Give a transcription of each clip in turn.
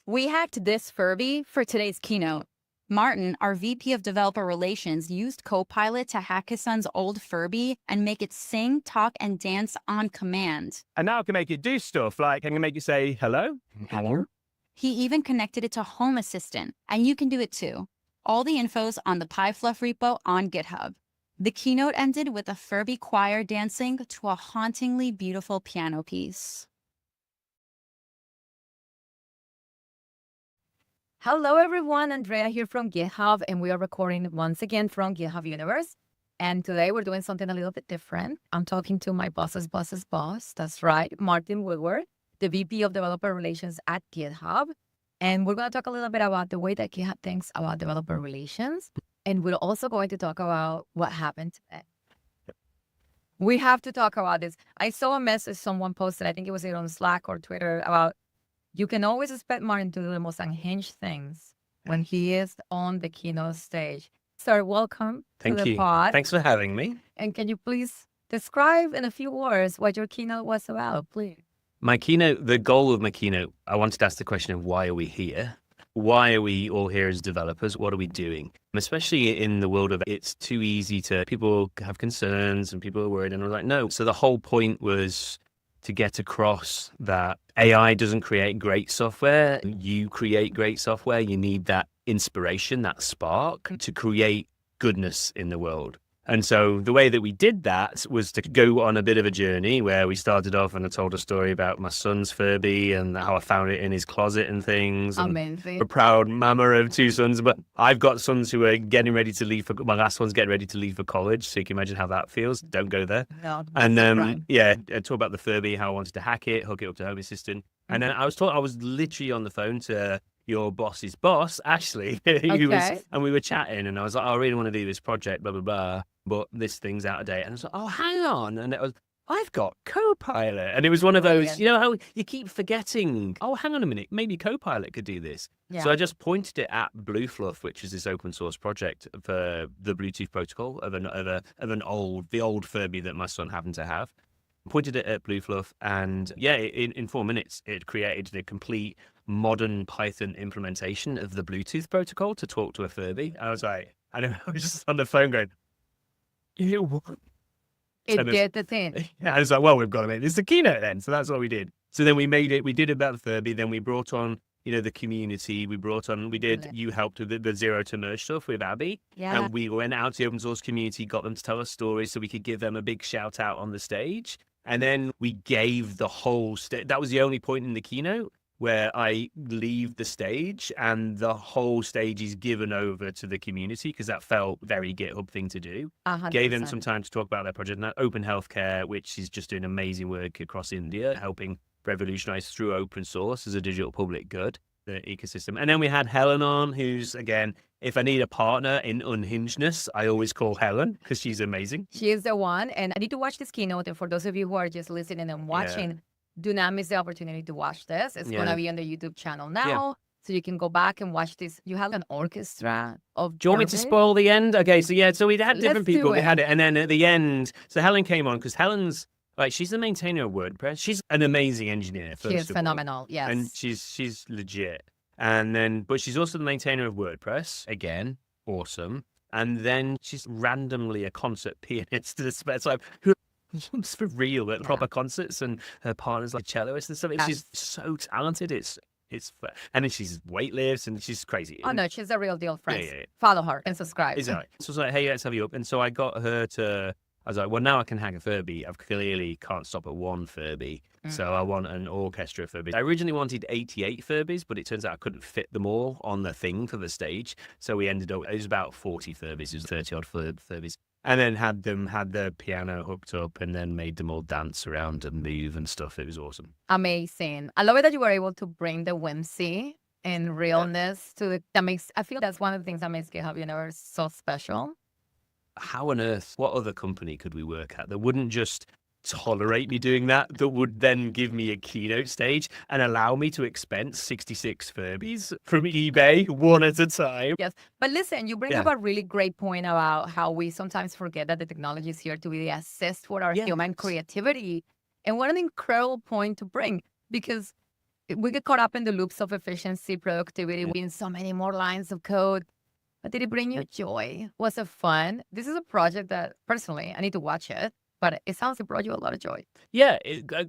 We hacked this Furby for today's keynote. Martin, our VP of Developer Relations, used Copilot to hack his son's old Furby and make it sing, talk, and dance on command. And now I can make it do stuff like I can make it say hello. Hello? He even connected it to Home Assistant, and you can do it too. All the info's on the PyFluff repo on GitHub. The keynote ended with a Furby choir dancing to a hauntingly beautiful piano piece. Hello everyone, Andrea here from GitHub, and we are recording once again from GitHub Universe. And today we're doing something a little bit different. I'm talking to my boss's boss's boss. That's right, Martin Woodward, the VP of Developer Relations at GitHub. And we're going to talk a little bit about the way that GitHub thinks about developer relations. And we're also going to talk about what happened today. We have to talk about this. I saw a message someone posted, I think it was either on Slack or Twitter, about you can always expect Martin to do the most unhinged things when he is on the keynote stage. Sir, welcome to the pod. Thanks for having me. And can you please describe in a few words what your keynote was about, please? My keynote, the goal of my keynote, I wanted to ask the question of why are we here? Why are we all here as developers? What are we doing? Especially in the world of it's too easy to, people have concerns and people are worried, and I was like, no. So the whole point was to get across that AI doesn't create great software. You create great software. You need that inspiration, that spark to create goodness in the world. And so the way that we did that was to go on a bit of a journey where we started off and I told a story about my son's Furby and how I found it in his closet and things. Amazing. A proud mama of two sons, but I've got sons who are getting ready to leave. My last one's getting ready to leave for college. So you can imagine how that feels. Don't go there. No, and right. Yeah, I talk about the Furby, how I wanted to hack it, hook it up to Home Assistant. And then I was literally on the phone to your boss's boss, Ashley, and we were chatting and I was like, oh, I really want to do this project, blah, blah, blah. But this thing's out of date. And I was like, oh, hang on. And it was, I've got Copilot. And it was one of those, you know, how you keep forgetting, oh, hang on a minute, maybe Copilot could do this. Yeah. So I just pointed it at BlueFluff, which is this open source project for the Bluetooth protocol of the old Furby that my son happened to have. Pointed it at BlueFluff, and yeah, in 4 minutes, it created the complete modern Python implementation of the Bluetooth protocol to talk to a Furby. I was like, I was just on the phone going, it did the thing. Yeah, I was like, well, we've got to make this a keynote then. So that's what we did. So then we made it, we did about the Furby, then we brought on, you know, the community, you helped with the zero to merge stuff with Abby. Yeah. And we went out to the open source community, got them to tell us stories so we could give them a big shout out on the stage. And then we gave the whole stage, that was the only point in the keynote where I leave the stage and the whole stage is given over to the community because that felt very GitHub thing to do. 100%. Gave them some time to talk about their project, and Open Healthcare, which is just doing amazing work across India, helping revolutionize through open source as a digital public good, the ecosystem. And then we had Helen on, who's, again, if I need a partner in unhingedness, I always call Helen because she's amazing. She is the one. And I need to watch this keynote. And for those of you who are just listening and watching, do not miss the opportunity to watch this. It's going to be on the YouTube channel now. So you can go back and watch this. You have an orchestra of... Do you want me to spoil the end? Okay, so we had different people. We had it. And then at the end, so Helen came on because Helen's, like, she's the maintainer of WordPress. She's an amazing engineer. She is phenomenal, yes. And she's legit. And then, but she's also the maintainer of WordPress. Again, awesome. And then she's randomly a concert pianist. It's like, who's for real at proper concerts, and her partner's like celloist and stuff. She's so talented. It's and then she's weightlifts and she's crazy. Oh no, she's a real deal, friends. Yeah. Follow her and subscribe. Exactly. So I was like, hey, let's have you up. And so I got her to, I was like, well, now I can hack a Furby. I clearly can't stop at one Furby. So I want an orchestra of Furbies. I originally wanted 88 Furbies, but it turns out I couldn't fit them all on the thing for the stage. So we ended up, it was about 40 Furbies. It was 30 odd Furbies. And then had the piano hooked up and then made them all dance around and move and stuff. It was awesome. Amazing. I love it that you were able to bring the whimsy and realness to the, I feel that's one of the things that makes GitHub Universe so special. How on earth, what other company could we work at that wouldn't just tolerate me doing that would then give me a keynote stage and allow me to expense 66 Furbies from eBay one at a time? Yes. But listen, you bring up a really great point about how we sometimes forget that the technology is here to be the assist for our human creativity. And what an incredible point to bring, because we get caught up in the loops of efficiency, productivity, in so many more lines of code. But did it bring you joy? Was it fun? This is a project that personally, I need to watch it, but it sounds like it brought you a lot of joy. Yeah,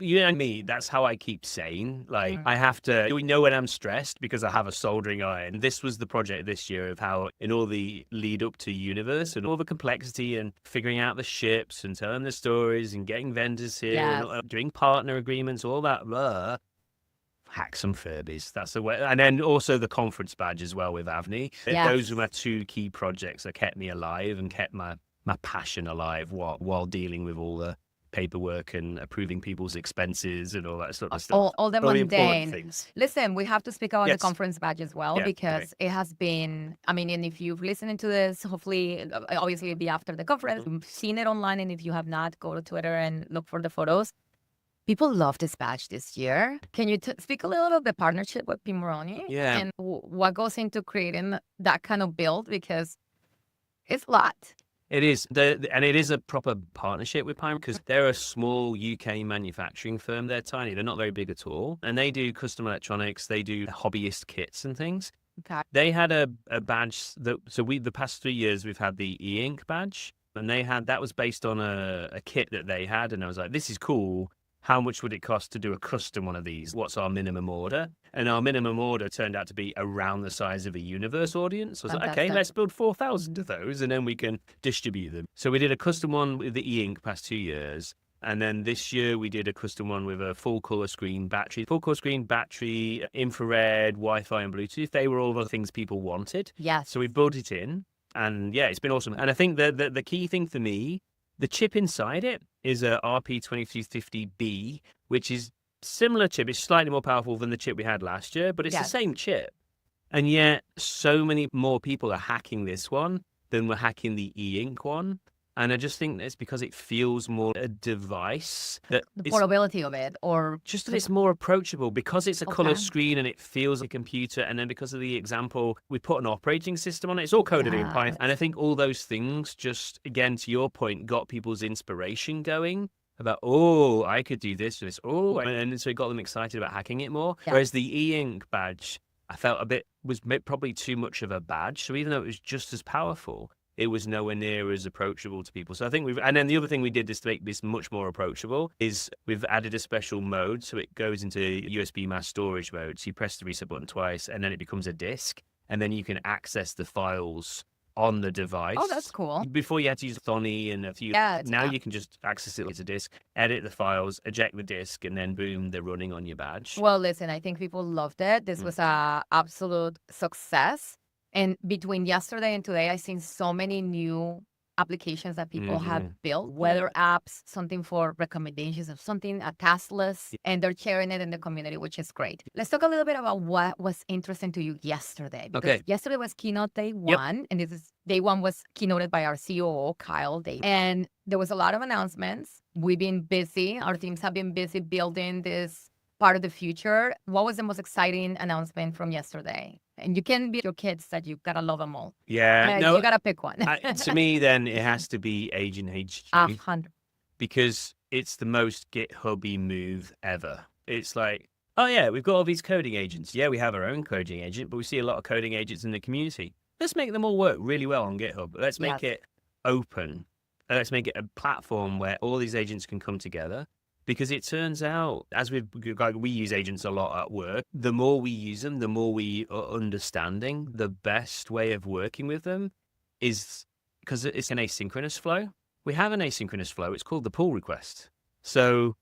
you know me, that's how I keep sane. Like, I have to, we know when I'm stressed because I have a soldering iron. This was the project this year of how, in all the lead up to Universe and all the complexity and figuring out the ships and telling the stories and getting vendors here and doing partner agreements, all that, hack some Furbies. That's the way. And then also the conference badge as well with Avni. Yes. Those were my two key projects that kept me alive and kept my passion alive while dealing with all the paperwork and approving people's expenses and all that sort of stuff. All the important mundane things. Listen, we have to speak about the Yes. conference badge as well, Yeah, because it has been, I mean, and if you've listened to this, hopefully, obviously it'll be after the conference. You've seen it online, and if you have not, go to Twitter and look for the photos. People love this badge this year. Can you speak a little about the partnership with Pimoroni? Yeah. And what goes into creating that kind of build? Because it's a lot. It is, and it is a proper partnership with Pine because they're a small UK manufacturing firm. They're tiny. They're not very big at all. And they do custom electronics. They do hobbyist kits and things. Okay. They had a badge the past 3 years, we've had the e-ink badge, and that was based on a kit that they had. And I was like, this is cool. How much would it cost to do a custom one of these? What's our minimum order? And our minimum order turned out to be around the size of a Universe audience. So I was like, okay, let's build 4,000 of those and then we can distribute them. So we did a custom one with the e-ink past 2 years. And then this year we did a custom one with a full color screen battery, infrared, Wi-Fi and Bluetooth. They were all the things people wanted. Yes. So we built it in and yeah, it's been awesome. And I think the key thing for me, the chip inside it is a RP2250B, which is similar chip. It's slightly more powerful than the chip we had last year, but it's the same chip. And yet so many more people are hacking this one than were hacking the e-ink one. And I just think it's because it feels more a device. The portability of it, or just that it's more approachable because it's a color screen and it feels like a computer. And then because of the example, we put an operating system on it. It's all coded in Python. And I think all those things just, again, to your point, got people's inspiration going about, oh, I could do this or this. Oh, and so it got them excited about hacking it more. Yeah. Whereas the e-ink badge, I felt was probably too much of a badge. So even though it was just as powerful, it was nowhere near as approachable to people. So I think and then the other thing we did to make this much more approachable is we've added a special mode. So it goes into USB mass storage mode. So you press the reset button twice and then it becomes a disk. And then you can access the files on the device. Oh, that's cool. Before you had to use Thonny and a few. Yeah, now you can just access it as a disk, edit the files, eject the disk, and then boom, they're running on your badge. Well, listen, I think people loved it. This was a absolute success. And between yesterday and today, I've seen so many new applications that people have built, weather apps, something for recommendations of something, a task list, and they're sharing it in the community, which is great. Let's talk a little bit about what was interesting to you yesterday. Because yesterday was keynote day one, and day one was keynoted by our COO, Kyle Day. And there was a lot of announcements. We've been busy. Our teams have been busy building this part of the future. What was the most exciting announcement from yesterday? And you can be your kids that you gotta love them all. Yeah, you gotta pick one. To me, then it has to be Agent HQ 100. because it's the most GitHub-y move ever. It's like, oh yeah, we've got all these coding agents. Yeah, we have our own coding agent, but we see a lot of coding agents in the community. Let's make them all work really well on GitHub. Let's make it open. Let's make it a platform where all these agents can come together. Because it turns out, as we use agents a lot at work, the more we use them, the more we are understanding the best way of working with them is because it's an asynchronous flow. We have an asynchronous flow. It's called the pull request. So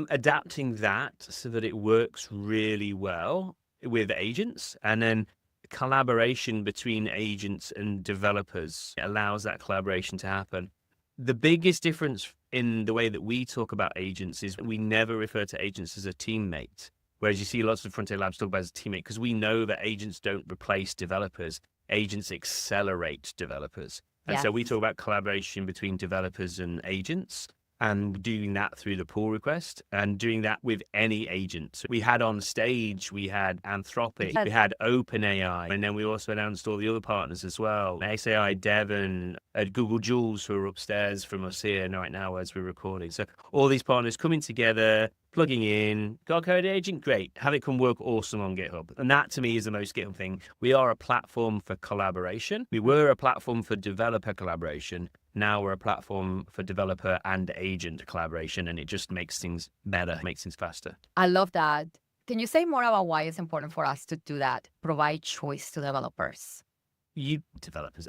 adapting that so that it works really well with agents, and then collaboration between agents and developers allows that collaboration to happen. The biggest difference in the way that we talk about agents is we never refer to agents as a teammate, whereas you see lots of front-end labs talk about it as a teammate because we know that agents don't replace developers. Agents accelerate developers. And so we talk about collaboration between developers and agents. and doing that through the pull request and doing that with any agent. So we had on stage, we had Anthropic, we had OpenAI, and then we also announced all the other partners as well. XAI, Devon, Google Jules, who are upstairs from us here right now as we're recording. So all these partners coming together, plugging in, got a code agent, great. Have it come work awesome on GitHub. And that to me is the most GitHub thing. We are a platform for collaboration. We were a platform for developer collaboration. Now we're a platform for developer and agent collaboration, and it just makes things better, makes things faster. I love that. Can you say more about why it's important for us to do that? Provide choice to developers.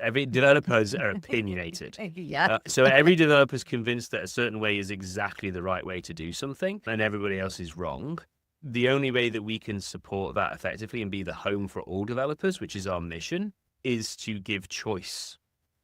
Every developers are opinionated. Yeah. So every developer's convinced that a certain way is exactly the right way to do something, and everybody else is wrong. The only way that we can support that effectively and be the home for all developers, which is our mission, is to give choice.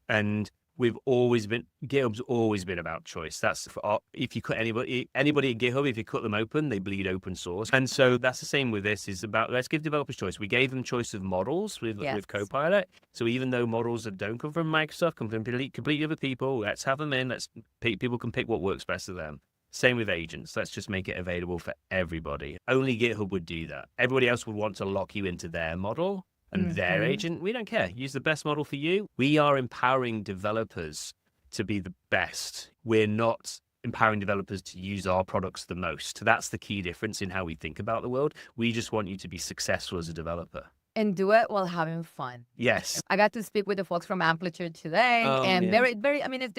And GitHub's always been about choice. That's if you cut anybody at GitHub, if you cut them open, they bleed open source. And so that's the same with this, is about, let's give developers choice. We gave them choice of models with Copilot. So even though models that don't come from Microsoft, come from completely other people, let's have them in. People can pick what works best for them. Same with agents. Let's just make it available for everybody. Only GitHub would do that. Everybody else would want to lock you into their model and their agent. We don't care. Use the best model for you. We are empowering developers to be the best. We're not empowering developers to use our products the most. That's the key difference in how we think about the world. We just want you to be successful as a developer. And do it while having fun. Yes. I got to speak with the folks from Amplitude today, and very, I mean,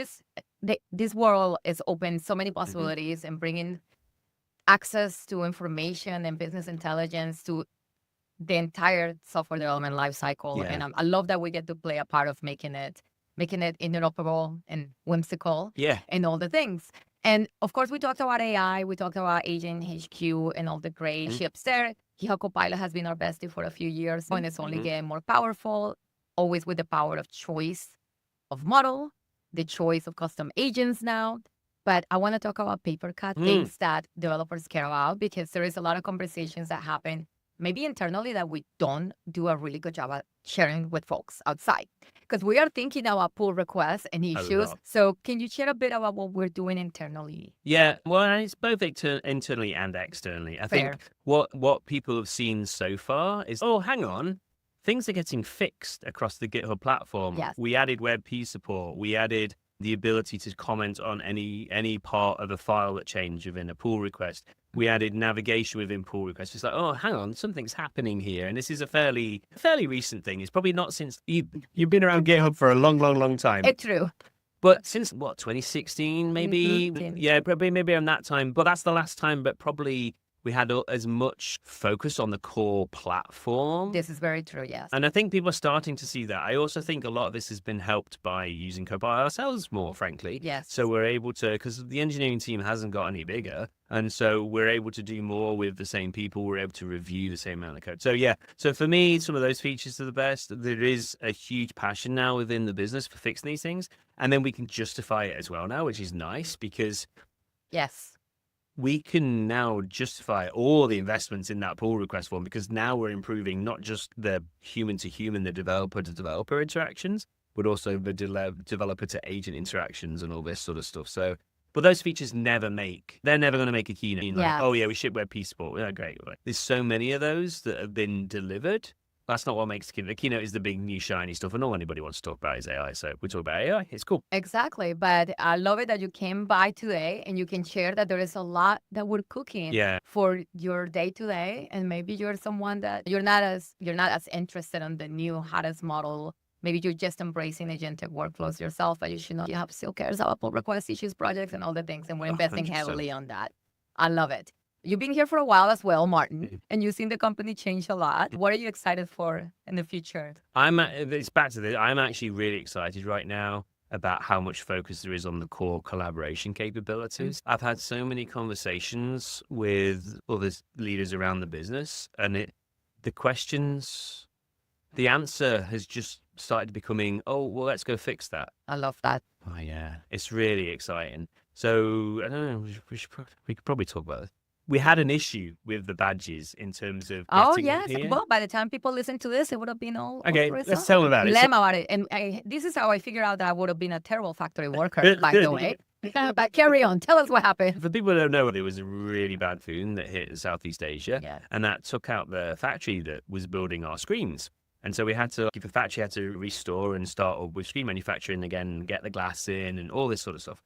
this world is open, so many possibilities, and bringing access to information and business intelligence to the entire software development lifecycle. Yeah. And I love that we get to play a part of making it interoperable and whimsical and all the things. And of course, we talked about AI, we talked about Agent HQ and all the great ships there. GitHub Copilot has been our bestie for a few years, and it's only getting more powerful, always with the power of choice of model, the choice of custom agents now. But I want to talk about paper cut things that developers care about, because there is a lot of conversations that happen maybe internally that we don't do a really good job at sharing with folks outside, because we are thinking about pull requests and issues. So can you share a bit about what we're doing internally? Yeah, well, it's both internally and externally. I think what people have seen so far is, oh, hang on, things are getting fixed across the GitHub platform. Yes. We added WebP support. We added the ability to comment on any part of a file that changed within a pull request. We added navigation within pull requests. It's like, oh, hang on, something's happening here. And this is a fairly recent thing. It's probably not since you've been around GitHub for a long time. It's true. But since 2016, maybe? Yeah, probably maybe around that time. But that's the last time, but probably we had as much focus on the core platform. This is very true, yes. And I think people are starting to see that. I also think a lot of this has been helped by using Copilot ourselves more, frankly. Yes. So we're able to, because the engineering team hasn't got any bigger, and so we're able to do more with the same people. We're able to review the same amount of code. So yeah, so for me, some of those features are the best. There is a huge passion now within the business for fixing these things. And then we can justify it as well now, which is nice, because we can now justify all the investments in that pull request form, because now we're improving not just the human to human, the developer to developer interactions, but also the developer to agent interactions and all this sort of stuff. So, but those features they're never going to make a keynote. Like, oh yeah, we ship WebP support. Yeah, great. There's so many of those that have been delivered. That's not what makes the keynote. The keynote is the big new shiny stuff, and all anybody wants to talk about is AI. So we talk about AI. It's cool. Exactly. But I love it that you came by today and you can share that there is a lot that we're cooking for your day to day. And maybe you're someone that you're not as interested in the new hottest model. Maybe you're just embracing agentic workflows yourself, but you should know GitHub still cares about pull requests, issues, projects, and all the things. And we're investing 100%. Heavily on that. I love it. You've been here for a while as well, Martin, and you've seen the company change a lot. What are you excited for in the future? It's back to this. I'm actually really excited right now about how much focus there is on the core collaboration capabilities. I've had so many conversations with other leaders around the business, and the answer has just started becoming, oh, well, let's go fix that. I love that. Oh, yeah. It's really exciting. So, I don't know, we could probably talk about this. We had an issue with the badges in terms of. Oh, yes. Well, by the time people listen to this, it would have been all. Okay, let's tell them about it. Let them about it. And this is how I figured out that I would have been a terrible factory worker, by the way. But carry on. Tell us what happened. For people who don't know, there was a really bad boom that hit Southeast Asia, Yes. and that took out the factory that was building our screens. And so the factory had to restore and start up with screen manufacturing again, get the glass in and all this sort of stuff.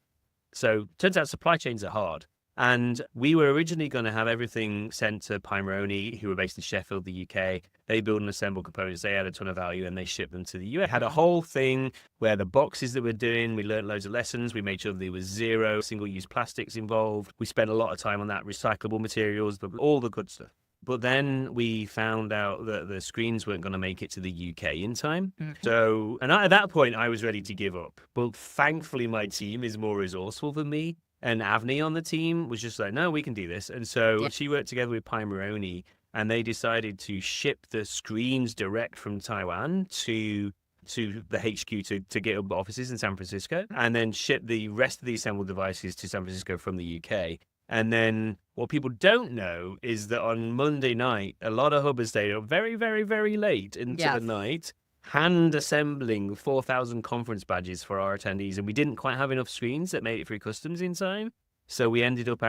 So turns out supply chains are hard. And we were originally going to have everything sent to Pimeroni, who were based in Sheffield, the UK. They build and assemble components. They had a ton of value and they shipped them to the US. Had a whole thing where the boxes that we're doing, we learned loads of lessons. We made sure there was zero single-use plastics involved. We spent a lot of time on that, recyclable materials, all the good stuff. But then we found out that the screens weren't going to make it to the UK in time. So, and at that point, I was ready to give up. But thankfully, my team is more resourceful than me. And Avni on the team was just like, no, we can do this. And so she worked together with Pimeroni, and they decided to ship the screens direct from Taiwan to the HQ to GitHub offices in San Francisco, and then ship the rest of the assembled devices to San Francisco from the UK. And then what people don't know is that on Monday night, a lot of hubbers stayed up very, very, very late into the night, hand assembling 4,000 conference badges for our attendees. And we didn't quite have enough screens that made it through customs in time. So we ended up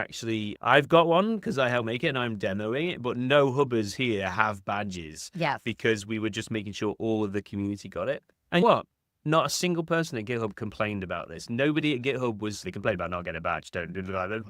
I've got one because I helped make it and I'm demoing it, but no hubbers here have badges. Yes. Because we were just making sure all of the community got it. And what? Not a single person at GitHub complained about this. Nobody at GitHub they complained about not getting a badge. Don't do that.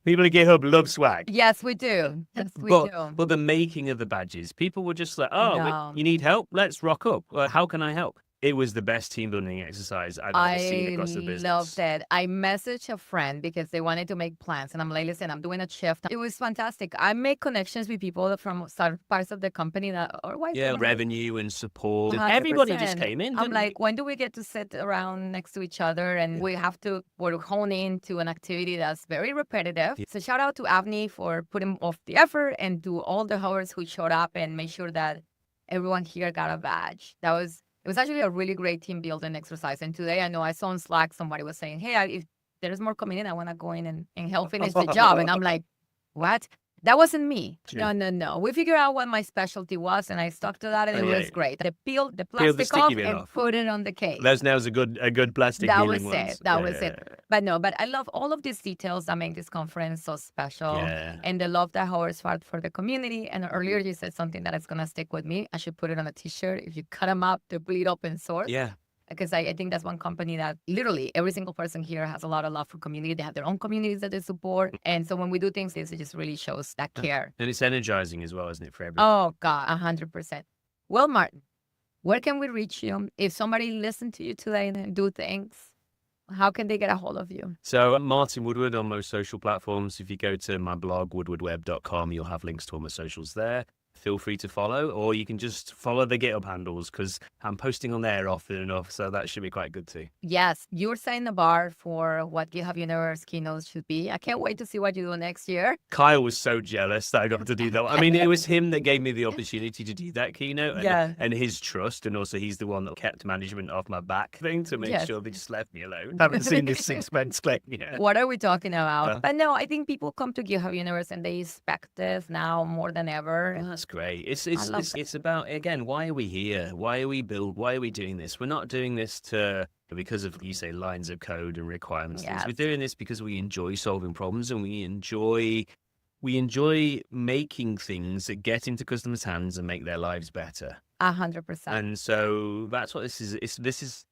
People at GitHub love swag. Yes, we do. Yes, we do. But the making of the badges, people were just like, oh, you need help? Let's rock up. How can I help? It was the best team building exercise I've ever seen across the business. I loved it. I messaged a friend because they wanted to make plans. And I'm like, listen, I'm doing a shift. It was fantastic. I make connections with people from certain parts of the company that otherwise. Yeah, revenue and support. 100%. Everybody just came in. I'm like, when do we get to sit around next to each other? And we have to hone into an activity that's very repetitive. Yeah. So shout out to Avni for putting off the effort and to all the hours who showed up and made sure that everyone here got a badge. It was actually a really great team building exercise. And today, I know I saw on Slack, somebody was saying, hey, if there's more coming in, I want to go in and help finish the job. And I'm like, what? That wasn't me. Yeah. No. We figured out what my specialty was, and I stuck to that, and it was great. They peeled the plastic off and put it on the cake. Those nails are good plastic peeling ones. That was it. But I love all of these details that make this conference so special. Yeah. And the love that Howard's felt for the community. And earlier you said something that is going to stick with me. I should put it on a t-shirt. If you cut them up, they bleed open source. Yeah. Because I think that's one company that literally every single person here has a lot of love for community. They have their own communities that they support. And so when we do things, it just really shows that care. And it's energizing as well, isn't it, for everyone? Oh, God, 100%. Well, Martin, where can we reach you? If somebody listened to you today and do things, how can they get a hold of you? So I'm Martin Woodward on most social platforms. If you go to my blog, woodwardweb.com, you'll have links to all my socials there. Feel free to follow, or you can just follow the GitHub handles because I'm posting on there often enough, so that should be quite good too. Yes, you're setting the bar for what GitHub Universe keynotes should be. I can't wait to see what you do next year. Kyle was so jealous that I got to do that. I mean, it was him that gave me the opportunity to do that keynote and his trust, and also he's the one that kept management off my back thing to make sure they just left me alone. Haven't seen this 6 months claim yet. What are we talking about? But no, I think people come to GitHub Universe and they expect this now more than ever. Well, that's great. It's about, again, why are we here? Why are we doing this? We're not doing this because of, you say, lines of code and requirements. Yes. We're doing this because we enjoy solving problems and we enjoy making things that get into customers' hands and make their lives better. 100%. And so that's what this is.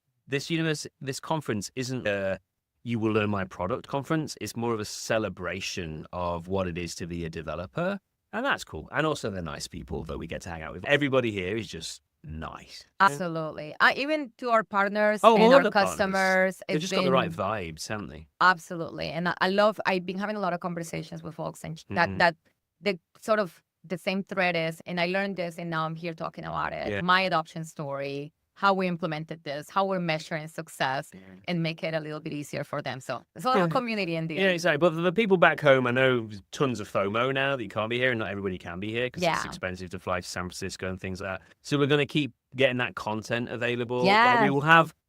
This conference isn't a you will learn my product conference. It's more of a celebration of what it is to be a developer. And that's cool. And also they're nice people that we get to hang out with. Everybody here is just nice. Absolutely. Even to our partners and our customers. They've just got the right vibes, haven't they? Absolutely. And I've been having a lot of conversations with folks and that the sort of the same thread is, and I learned this and now I'm here talking about it. Yeah. My adoption story, how we implemented this, how we're measuring success and make it a little bit easier for them. So it's a lot of community in the end. Yeah, exactly. But for the people back home, I know tons of FOMO now that you can't be here and not everybody can be here because it's expensive to fly to San Francisco and things like that. So we're going to keep getting that content available. Yeah.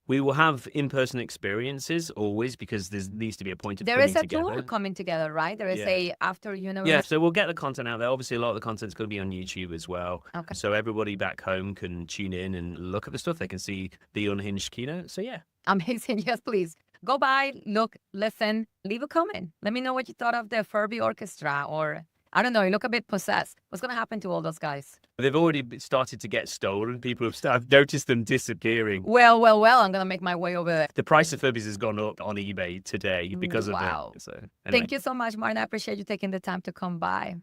We will have in-person experiences always because there needs to be a point of there coming is a together. tour coming together, right? There is a after Universe. Yeah, so we'll get the content out there. Obviously, a lot of the content's going to be on YouTube as well. Okay. So everybody back home can tune in and look at the stuff. They can see the unhinged keynote. So yeah. Amazing. Yes, please. go by, look, listen, leave a comment. Let me know what you thought of the Furby orchestra, or I don't know, you look a bit possessed. What's going to happen to all those guys? They've already started to get stolen. People have I've noticed them disappearing. Well, I'm going to make my way over there. The price of Furbies has gone up on eBay today because of it. So, anyway. Thank you so much, Martin. I appreciate you taking the time to come by.